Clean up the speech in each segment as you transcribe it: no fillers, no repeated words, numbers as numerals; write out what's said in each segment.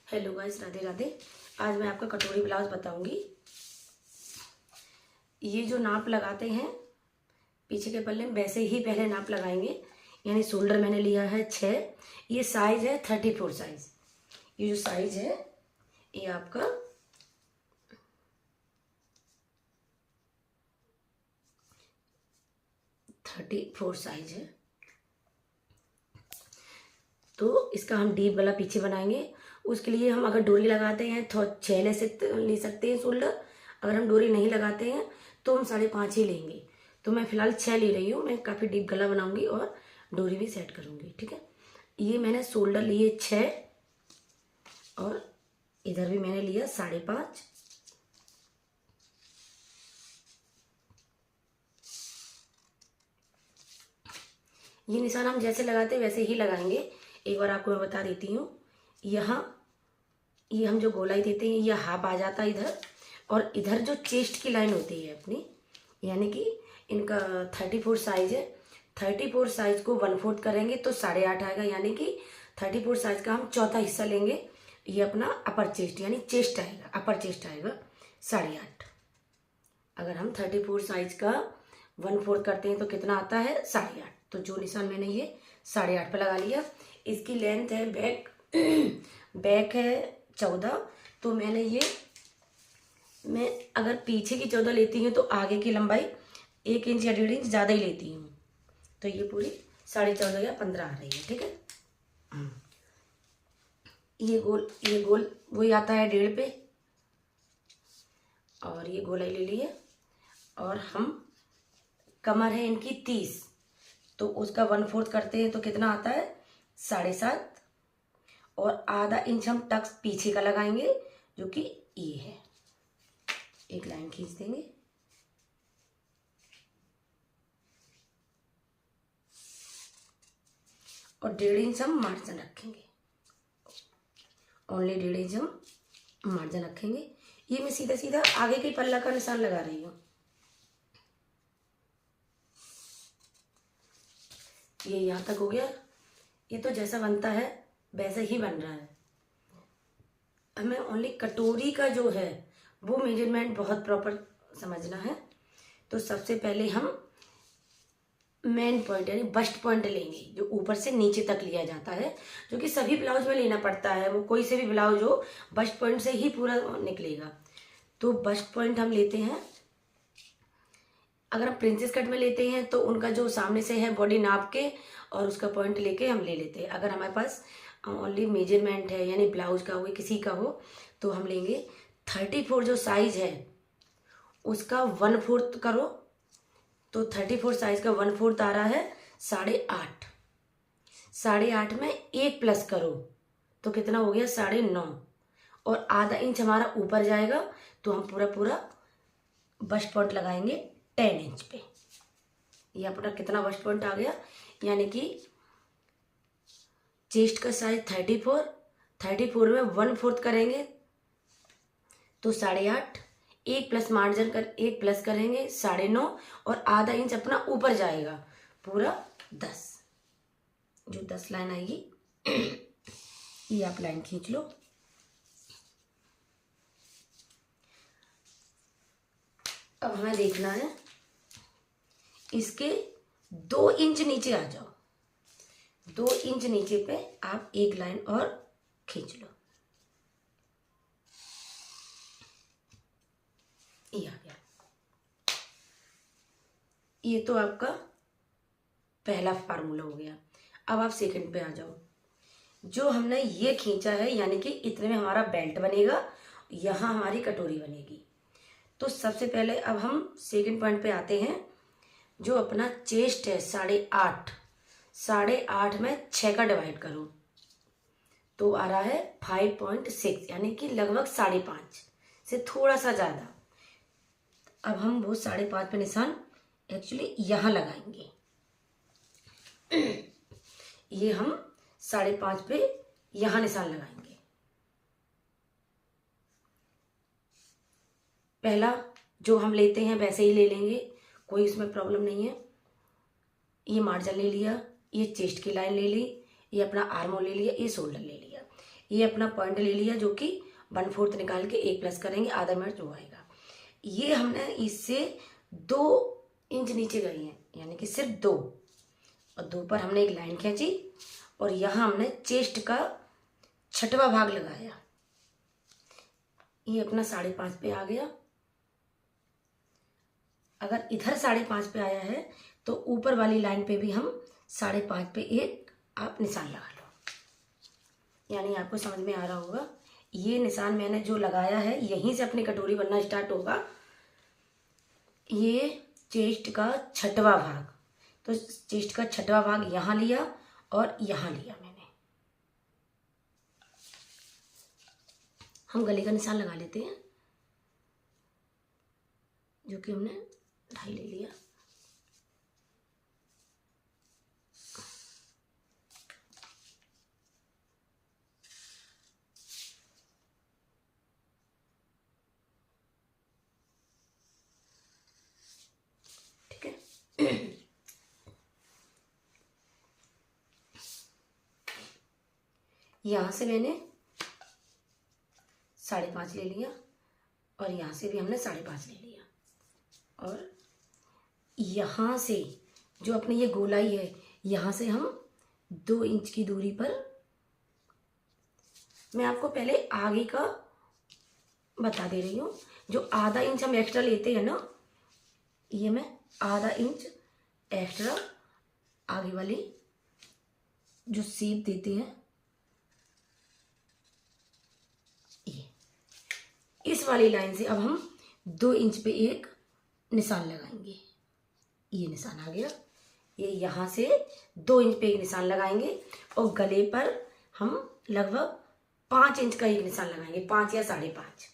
Hello guys, Radhe Radhe. आज मैं आपका कटोरी ब्लाउज बताऊंगी। ये जो नाप लगाते हैं पीछे के पल्ले में, वैसे ही पहले नाप लगाएंगे। यानी शोल्डर मैंने लिया है 6। ये साइज है 34 साइज। ये जो साइज है ये आपका 34 साइज है। तो इसका हम डीप गला पीछे बनाएंगे। उसके लिए हम अगर डोरी लगाते हैं तो 6 ले सकते हैं शोल्डर। अगर हम डोरी नहीं लगाते हैं तो हम 5.5 ही लेंगे। तो मैं फिलहाल 6 ले रही हूँ। मैं काफ़ी डीप गला बनाऊंगी और डोरी भी सेट करूंगी। ठीक है, ये मैंने शोल्डर लिए 6 और इधर भी मैंने लिया 5.5। ये निशान हम जैसे लगाते हैं वैसे ही लगाएंगे। एक बार आपको मैं बता देती हूँ। यहाँ ये हम जो गोलाई देते हैं ये हाफ आ जाता है इधर, और इधर जो चेस्ट की लाइन होती है अपनी, यानी कि इनका 34 साइज है। 34 साइज को 1/4 करेंगे तो 8.5 आएगा। यानी कि 34 साइज का हम चौथा हिस्सा लेंगे। ये अपना अपर चेस्ट यानी चेस्ट आएगा, अपर चेस्ट आएगा 8.5। अगर हम 34 साइज का 1/4 करते हैं तो कितना आता है 8.5। तो जो निशान मैंने ये 8.5 पे लगा लिया। इसकी लेंथ है बैक है 14। तो मैं अगर पीछे की 14 लेती हूँ तो आगे की लंबाई 1 इंच या 1.5 इंच ज़्यादा ही लेती हूँ। तो ये पूरी 14.5 या 15 आ रही है। ठीक है, ये गोल वही आता है 1.5 पे, और ये गोलाई ले लिए। और हम कमर है इनकी 30, तो उसका 1/4 करते हैं तो कितना आता है 7.5। और आधा इंच हम टक्स पीछे का लगाएंगे जो कि ये है। एक लाइन खींच देंगे और 1.5 इंच हम मार्जिन रखेंगे। ओनली 1.5 इंच हम मार्जिन रखेंगे। ये मैं सीधा सीधा आगे के पल्ला का निशान लगा रही हूँ। ये यहाँ तक हो गया। ये तो जैसा बनता है वैसे ही बन रहा है। हमें ओनली कटोरी का जो है वो मेजरमेंट बहुत प्रॉपर समझना है। तो सबसे पहले हम मेन पॉइंट यानी बस्ट पॉइंट लेंगे, जो ऊपर से नीचे तक लिया जाता है, जो कि सभी ब्लाउज में लेना पड़ता है। वो कोई से भी ब्लाउज हो बस्ट पॉइंट से ही पूरा निकलेगा। तो बस्ट पॉइंट हम लेते हैं। अगर हम प्रिंसेस कट में लेते हैं तो उनका जो सामने से है बॉडी नाप के और उसका पॉइंट लेके हम ले लेते हैं। अगर हमारे पास ओनली मेजरमेंट है यानी ब्लाउज का हो किसी का हो तो हम लेंगे 34 जो साइज है उसका 1/4 करो। तो 34 साइज का 1/4 आ रहा है 8.5। 8.5 में 1 प्लस करो तो कितना हो गया 9.5। और आधा इंच हमारा ऊपर जाएगा तो हम पूरा बस्ट पॉइंट लगाएंगे 10 इंच पे। ये अपना कितना बस्ट पॉइंट आ गया, यानी कि चेस्ट का साइज 34 में 1/4 करेंगे तो 8.5। 1 प्लस करेंगे 9.5, और आधा इंच अपना ऊपर जाएगा पूरा 10। जो 10 लाइन आएगी ये आप लाइन खींच लो। अब हमें देखना है इसके 2 इंच नीचे आ जाओ। 2 इंच नीचे पे आप एक लाइन और खींच लो। ये आ गया। ये तो आपका पहला फार्मूला हो गया। अब आप सेकंड पे आ जाओ। जो हमने ये खींचा है यानी कि इतने में हमारा बेल्ट बनेगा, यहाँ हमारी कटोरी बनेगी। तो सबसे पहले अब हम सेकंड पॉइंट पे आते हैं। जो अपना चेस्ट है 8.5, 8.5 में 6 का डिवाइड करो तो आ रहा है 5.6, यानी कि लगभग 5.5 से थोड़ा सा ज़्यादा। अब हम वो 5.5 पे निशान एक्चुअली यहाँ लगाएंगे। ये हम 5.5 पे यहाँ निशान लगाएंगे। पहला जो हम लेते हैं वैसे ही ले लेंगे, कोई इसमें प्रॉब्लम नहीं है। ये मार्जिन ले लिया, ये चेस्ट की लाइन ले ली, ये अपना आर्म ले लिया, ये शोल्डर ले लिया। ये अपना पॉइंट ले लिया, जो कि 1/4 निकाल के 1 प्लस करेंगे, आधा मीटर जो आएगा। ये हमने इससे 2 इंच नीचे गई है, यानी कि सिर्फ 2, और 2 पर हमने एक लाइन खींची और यहाँ हमने चेस्ट का 6वां भाग लगाया। ये अपना 5.5 पे आ गया। अगर इधर 5.5 पे आया है तो ऊपर वाली लाइन पे भी हम 5.5 पे एक आप निशान लगा लो, यानी आपको समझ में आ रहा होगा। ये निशान मैंने जो लगाया है, यहीं से अपनी कटोरी बनना स्टार्ट होगा। ये चेस्ट का 6वां भाग, तो चेस्ट का 6वां भाग यहाँ लिया और यहाँ लिया मैंने। हम गले का निशान लगा लेते हैं, जो कि हमने 2.5 ले लिया। ठीक है। यहाँ से मैंने 5.5 ले लिया और यहाँ से भी हमने 5.5 ले लिया, और यहाँ से जो अपनी ये गोलाई है, यहाँ से हम 2 इंच की दूरी पर, मैं आपको पहले आगे का बता दे रही हूँ। जो आधा इंच हम एक्स्ट्रा लेते हैं ना, ये मैं आधा इंच एक्स्ट्रा आगे वाली जो सीप देते हैं, ये इस वाली लाइन से अब हम 2 इंच पे एक निशान लगाएंगे। ये निशान आ गया। ये यहाँ से 2 इंच पे एक निशान लगाएंगे और गले पर हम लगभग 5 इंच का एक निशान लगाएंगे, 5 या 5.5।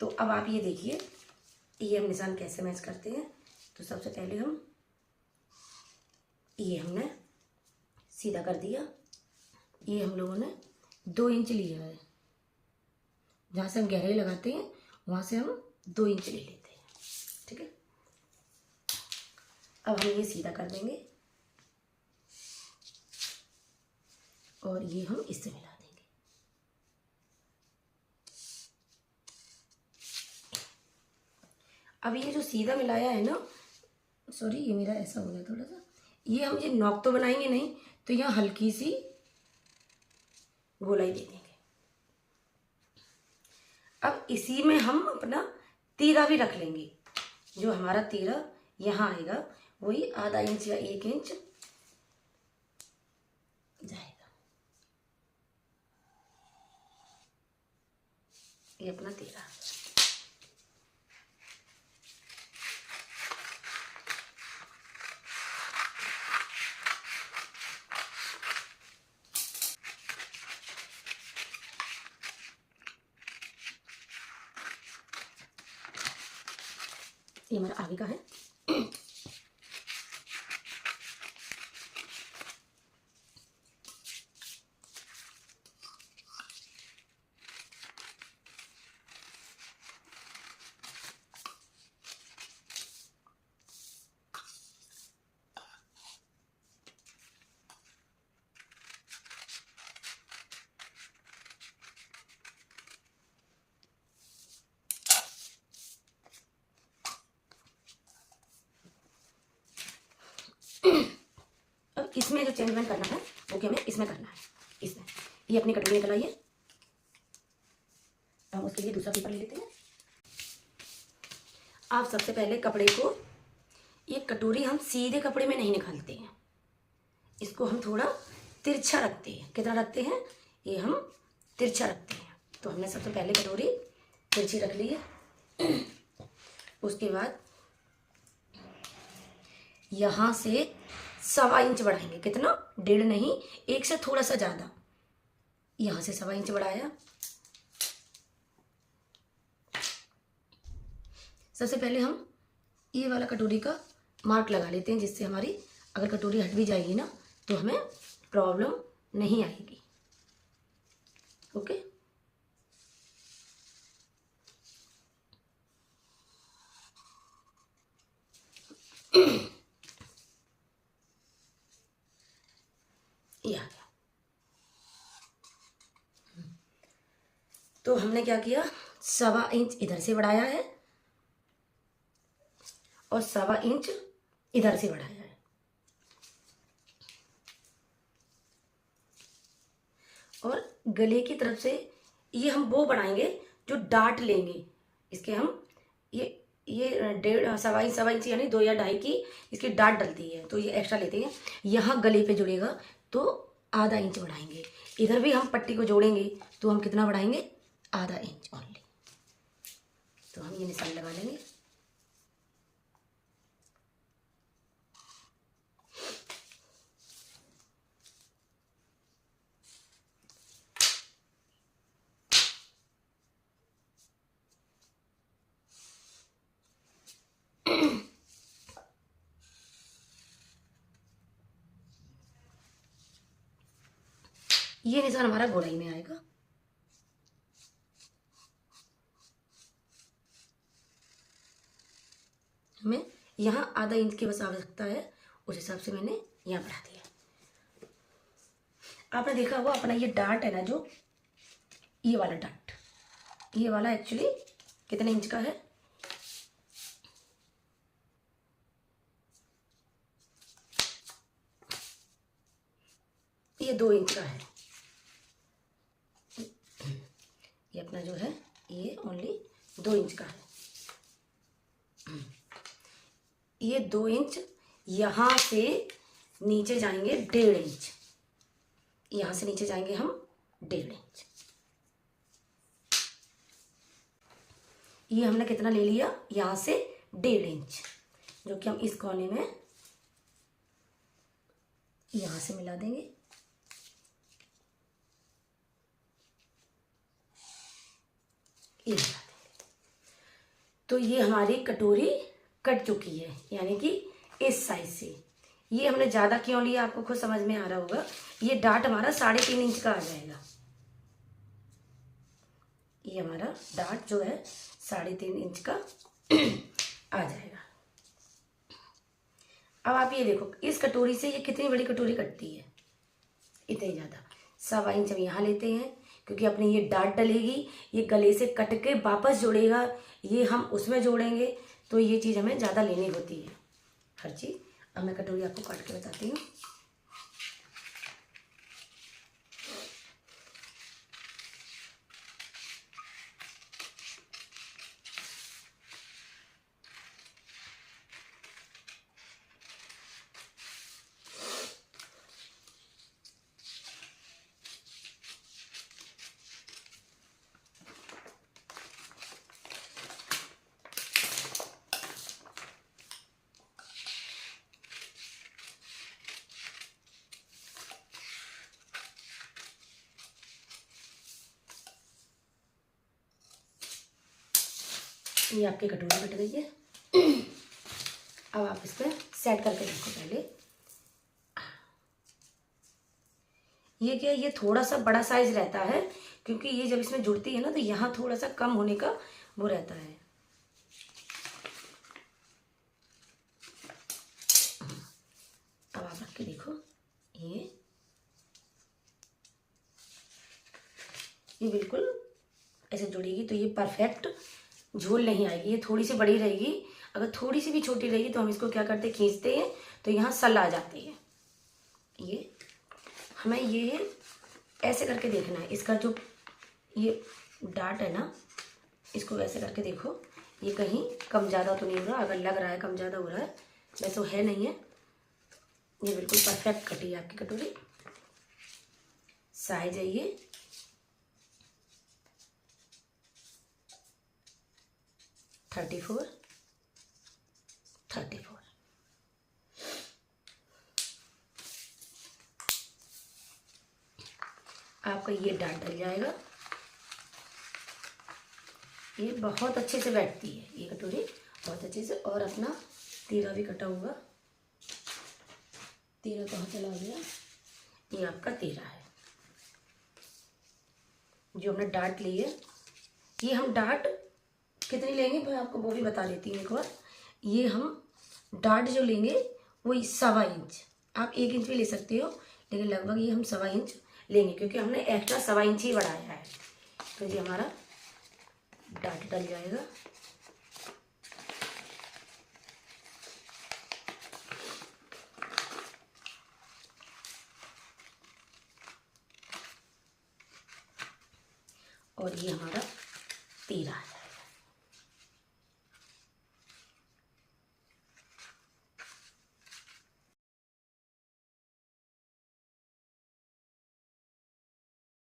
तो अब आप ये देखिए, ये हम निशान कैसे मैच करते हैं। तो सबसे पहले हम ये हमने सीधा कर दिया। ये हम लोगों ने 2 इंच लिया है, जहाँ से हम गहराई लगाते हैं वहाँ से हम 2 इंच ले लेते हैं। ठीक है, अब हम ये सीधा कर देंगे और ये हम इससे मिला देंगे। अब ये जो सीधा मिलाया है ना, सॉरी ये मेरा ऐसा हो गया थोड़ा सा, ये हम ये नॉक तो बनाएंगे नहीं, तो यहाँ हल्की सी गोलाई दे देंगे। अब इसी में हम अपना तीरा भी रख लेंगे। जो हमारा तीरा यहाँ आएगा वही आधा इंच या 1 इंच जाएगा। ये अपना तीरा। ये हमारा आगे का है। अब इसमें जो चेंजमेंट करना है वो क्या हमें इसमें करना है। इसमें ये अपनी कटोरी निकल आइए। हम उसके लिए दूसरा पेपर ले लेते हैं। आप सबसे पहले कपड़े को, ये कटोरी हम सीधे कपड़े में नहीं निकालते हैं, इसको हम थोड़ा तिरछा रखते हैं। कितना रखते हैं? ये हम तिरछा रखते हैं। तो हमने सबसे पहले कटोरी तिरछी रख ली है। उसके बाद यहाँ से 1.25 इंच बढ़ाएंगे। कितना? 1.5 नहीं, 1 से थोड़ा सा ज़्यादा। यहाँ से 1.25 इंच बढ़ाया। सबसे पहले हम ये वाला कटोरी का मार्क लगा लेते हैं, जिससे हमारी अगर कटोरी हट भी जाएगी ना तो हमें प्रॉब्लम नहीं आएगी। ओके, ये आ गया। तो हमने क्या किया, 1.25 इंच इधर से बढ़ाया है और 1.25 इंच इधर से बढ़ाया है। और गले की तरफ से ये हम वो बनाएंगे जो डाट लेंगे इसके, हम ये 1.5 इंच यानी 2 या 2.5 की इसकी डाट डलती है, तो ये एक्स्ट्रा लेते हैं। यहाँ गले पे जुड़ेगा तो ½ इंच बढ़ाएंगे। इधर भी हम पट्टी को जोड़ेंगे तो हम कितना बढ़ाएंगे, ½ इंच ओनली। तो हम ये निशान लगा लेंगे। ये निशान हमारा गोलाई में आएगा। हमें यहाँ ½ इंच की बस आवश्यकता है, उस हिसाब से मैंने यहाँ बढ़ा दिया। आपने देखा हुआ अपना ये डाट है ना, जो ये वाला डाट, ये वाला एक्चुअली कितने इंच का है, ये 2 इंच का है। ये अपना जो है ये ओनली 2 इंच का है। ये 2 इंच, यहाँ से नीचे जाएंगे 1.5 इंच, यहाँ से नीचे जाएंगे हम 1.5 इंच। ये हमने कितना ले लिया, यहाँ से 1.5 इंच, जो कि हम इस कोने में यहाँ से मिला देंगे। ये मिला देंगे तो ये हमारी कटोरी कट चुकी है, यानी कि इस साइज से। ये हमने ज़्यादा क्यों लिया, आपको खुद समझ में आ रहा होगा। ये डाट हमारा 3.5 इंच का आ जाएगा। ये हमारा डाट जो है 3.5 इंच का आ जाएगा। अब आप ये देखो, इस कटोरी से ये कितनी बड़ी कटोरी कटती है, इतनी ज़्यादा। 1.25 इंच हम यहाँ लेते हैं, क्योंकि अपने ये डाट डलेगी, ये गले से कट के वापस जोड़ेगा, ये हम उसमें जोड़ेंगे, तो ये चीज़ हमें ज़्यादा लेनी होती है हर चीज़। अब मैं कटोरी आपको काट के बताती हूँ। ये आपकी कटोरी कट गई है। अब आप इस पर सेट करके देखो। पहले ये क्या है, ये थोड़ा सा बड़ा साइज रहता है, क्योंकि ये जब इसमें जुड़ती है ना, तो यहाँ थोड़ा सा कम होने का वो रहता है। अब आप रख के देखो, ये बिल्कुल ऐसे जुड़ेगी, तो ये परफेक्ट झोल नहीं आएगी। ये थोड़ी सी बड़ी रहेगी, अगर थोड़ी सी भी छोटी रहेगी तो हम इसको क्या करते हैं, खींचते हैं, तो यहाँ सल आ जाती है। ये हमें ये ऐसे करके देखना है, इसका जो ये डाट है ना, इसको ऐसे करके देखो, ये कहीं कम ज़्यादा तो नहीं हो रहा। अगर लग रहा है कम ज़्यादा हो रहा है, वैसे है नहीं है, ये बिल्कुल परफेक्ट कटी है आपकी कटोरी। साइज है ये 34। आपका ये डाट डल जाएगा। ये बहुत अच्छे से बैठती है ये कटोरी, बहुत अच्छे से। और अपना तीरा भी कटा हुआ, तीरा कहाँ चला गया, ये आपका तीरा है जो हमने डाट ली है। ये हम डाट कितनी लेंगे मैं आपको वो भी बता देती हूँ एक बार। ये हम डाट जो लेंगे वो 1.25 इंच, आप 1 इंच भी ले सकते हो, लेकिन लगभग ये हम 1.25 इंच लेंगे, क्योंकि हमने एक्स्ट्रा 1.25 इंच ही बढ़ाया है। तो ये हमारा डाट डल जाएगा। और ये हमारा तीरा है।